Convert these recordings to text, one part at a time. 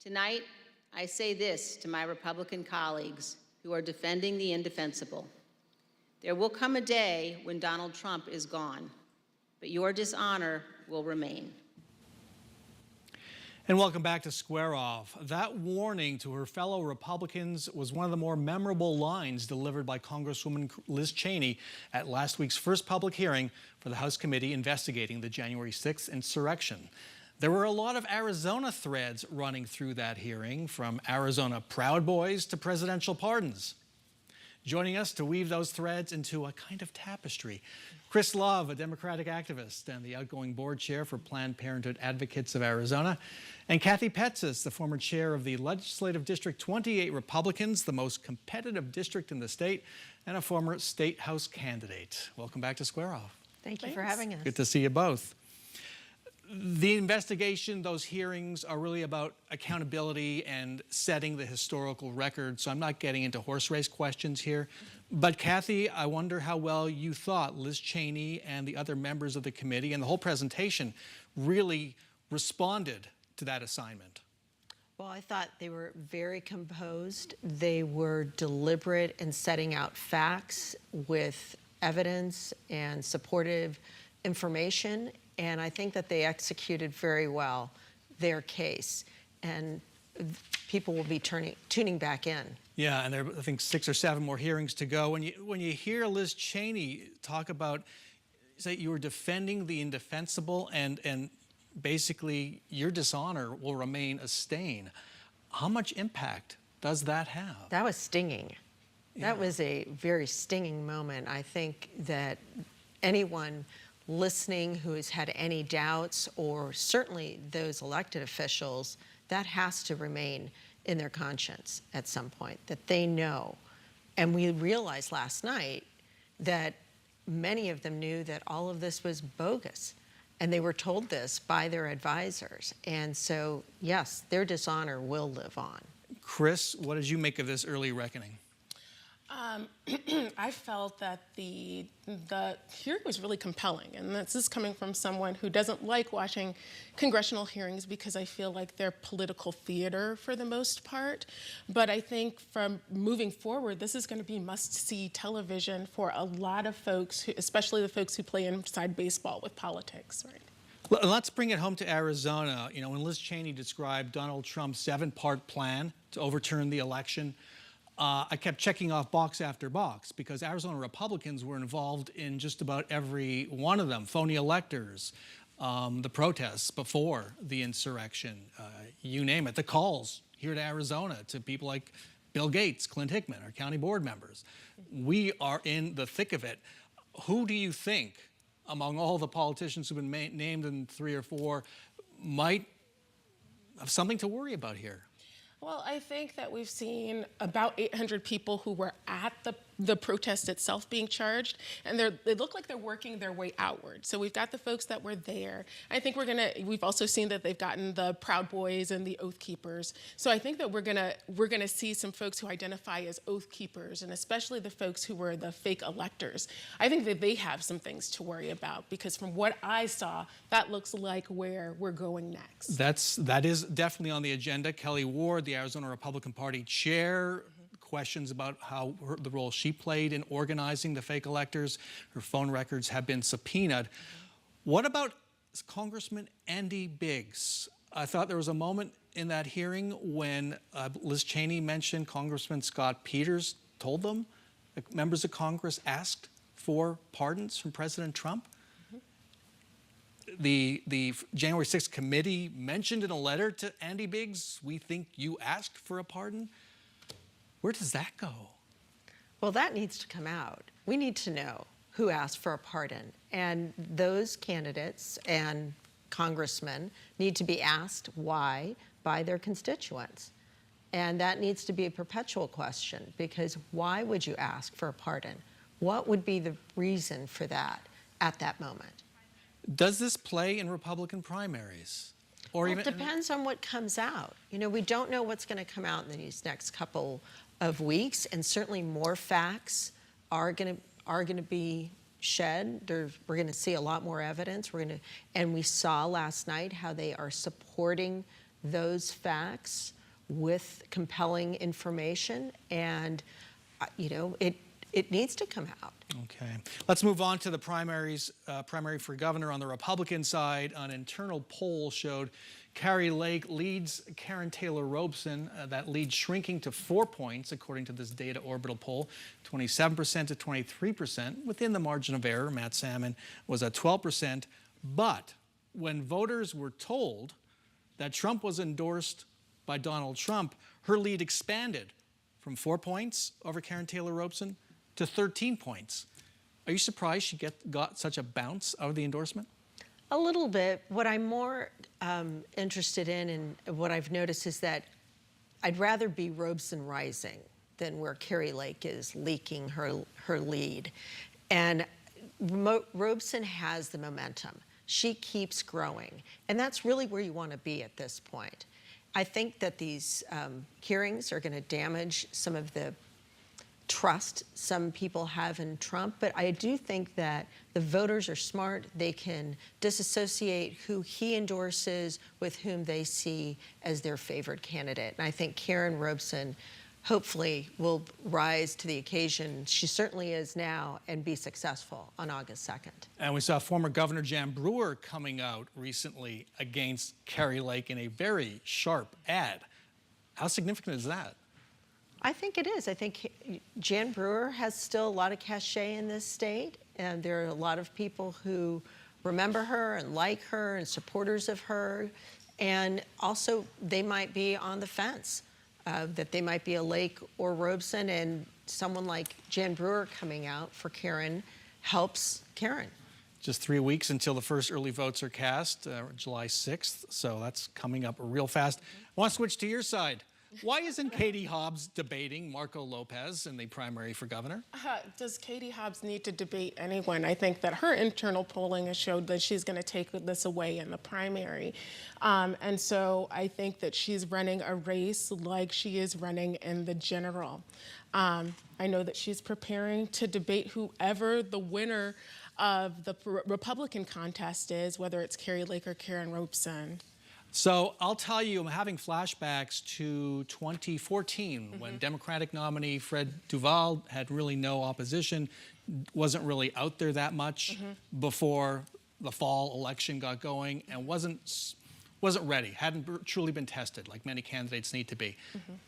Tonight, I say this to my Republican colleagues who are defending the indefensible. There will come a day when Donald Trump is gone, but your dishonor will remain. And welcome back to Square Off. That warning to her fellow Republicans was one of the more memorable lines delivered by Congresswoman Liz Cheney at last week's first public hearing for the House committee investigating the January 6th insurrection. There were a lot of Arizona threads running through that hearing, from Arizona Proud Boys to presidential pardons. Joining us to weave those threads into a kind of tapestry, Chris Love, a Democratic activist and the outgoing board chair for Planned Parenthood Advocates of Arizona, and Kathy Petsas, the former chair of the Legislative District 28 Republicans, the most competitive district in the state, and a former state house candidate. Welcome back to Square Off. Thank you for having us. Good to see you both. The investigation, those hearings are really about accountability and setting the historical record, so I'm not getting into horse race questions here. But Kathy, I wonder how well you thought Liz Cheney and the other members of the committee and the whole presentation really responded to that assignment. Well, I thought they were very composed. They were deliberate in setting out facts with evidence and supportive information. And I think that they executed very well their case. And people will be tuning back in. Yeah, and there are, I think, 6 or 7 more hearings to go. When you hear Liz Cheney talk about, say, you were defending the indefensible and basically your dishonor will remain a stain, how much impact does that have? That was stinging. Yeah. That was a very stinging moment. I think that anyone listening who has had any doubts, or certainly those elected officials, that has to remain in their conscience at some point, that they know. And we realized last night that many of them knew that all of this was bogus, and they were told this by their advisors. And so, yes, their dishonor will live on. Chris, what did you make of this early reckoning? I felt that the hearing was really compelling, and this is coming from someone who doesn't like watching congressional hearings because I feel like they're political theater for the most part. But I think from moving forward, this is going to be must-see television for a lot of folks, especially the folks who play inside baseball with politics, right? Let's bring it home to Arizona. You know, when Liz Cheney described Donald Trump's 7-part plan to overturn the election, I kept checking off box after box because Arizona Republicans were involved in just about every one of them. Phony electors, the protests before the insurrection, you name it. The calls here to Arizona to people like Bill Gates, Clint Hickman, our county board members. We are in the thick of it. Who do you think, among all the politicians who've been named in 3 or 4, might have something to worry about here? Well, I think that we've seen about 800 people who were at the protest itself being charged, and they look like they're working their way outward. So we've got the folks that were there. I think we've also seen that they've gotten the Proud Boys and the Oath Keepers. So I think that we're gonna see some folks who identify as Oath Keepers, and especially the folks who were the fake electors. I think that they have some things to worry about, because from what I saw, that looks like where we're going next. That is definitely on the agenda. Kelly Ward, the Arizona Republican Party chair, questions about the role she played in organizing the fake electors. Her phone records have been subpoenaed. What about Congressman Andy Biggs? I thought there was a moment in that hearing when Liz Cheney mentioned Congressman Scott Peters told them that members of Congress asked for pardons from President Trump. The January 6th committee mentioned in a letter to Andy Biggs, we think you asked for a pardon. Where does that go? Well, that needs to come out. We need to know who asked for a pardon. And those candidates and congressmen need to be asked why by their constituents. And that needs to be a perpetual question, because why would you ask for a pardon? What would be the reason for that at that moment? Does this play in Republican primaries? Or well, it depends on what comes out. You know, we don't know what's going to come out in these next couple of weeks, and certainly more facts are going to be shed. We're going to see a lot more evidence. And we saw last night how they are supporting those facts with compelling information, and it needs to come out. Okay. Let's move on to the primaries. Primary for governor on the Republican side. An internal poll showed Kari Lake leads Karen Taylor Robson. That lead shrinking to 4 points, according to this Data Orbital poll, 27% to 23%. Within the margin of error, Matt Salmon was at 12%. But when voters were told that Trump was endorsed by Donald Trump, her lead expanded from 4 points over Karen Taylor Robson to 13 points. Are you surprised she got such a bounce out of the endorsement? A little bit. What I'm more interested in and what I've noticed is that I'd rather be Robson rising than where Kari Lake is leaking her lead. And Robson has the momentum. She keeps growing. And that's really where you want to be at this point. I think that these hearings are going to damage some of the trust some people have in Trump, but I do think that the voters are smart. They can disassociate who he endorses with whom they see as their favored candidate. And I think Karen Robson hopefully will rise to the occasion. She certainly is now, and be successful on August 2nd. And we saw former Governor Jan Brewer coming out recently against Kari Lake in a very sharp ad. How significant is that? I think it is. I think Jan Brewer has still a lot of cachet in this state, and there are a lot of people who remember her and like her and supporters of her, and also they might be on the fence, that they might be a Lake or Robson, and someone like Jan Brewer coming out for Karen helps Karen. Just 3 weeks until the first early votes are cast, July 6th, so that's coming up real fast. I want to switch to your side. Why isn't Katie Hobbs debating Marco Lopez in the primary for governor? Does Katie Hobbs need to debate anyone? I think that her internal polling has showed that she's going to take this away in the primary. And so I think that she's running a race like she is running in the general. I know that she's preparing to debate whoever the winner of the Republican contest is, whether it's Kari Lake or Karen Robson. So I'll tell you, I'm having flashbacks to 2014 when Democratic nominee Fred Duvall had really no opposition, wasn't really out there that much before the fall election got going, and wasn't ready, hadn't truly been tested like many candidates need to be.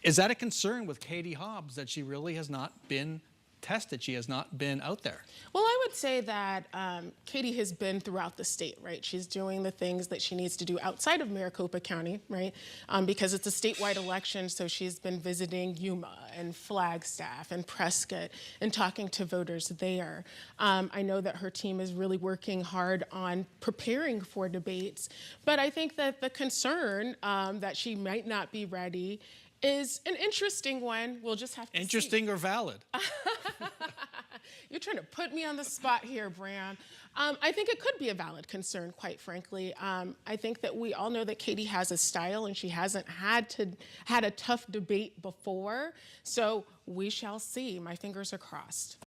Is that a concern with Katie Hobbs, that she really has not been tested? She has not been out there. Well, I would say that Katie has been throughout the state, right? She's doing the things that she needs to do outside of Maricopa County, right? Because it's a statewide election, so she's been visiting Yuma and Flagstaff and Prescott and talking to voters there. I know that her team is really working hard on preparing for debates, but I think that the concern that she might not be ready is an interesting one. We'll just have to see. Interesting or valid? You're trying to put me on the spot here, Brahm. I think it could be a valid concern, quite frankly. I think that we all know that Katie has a style, and she hasn't had a tough debate before. So we shall see. My fingers are crossed.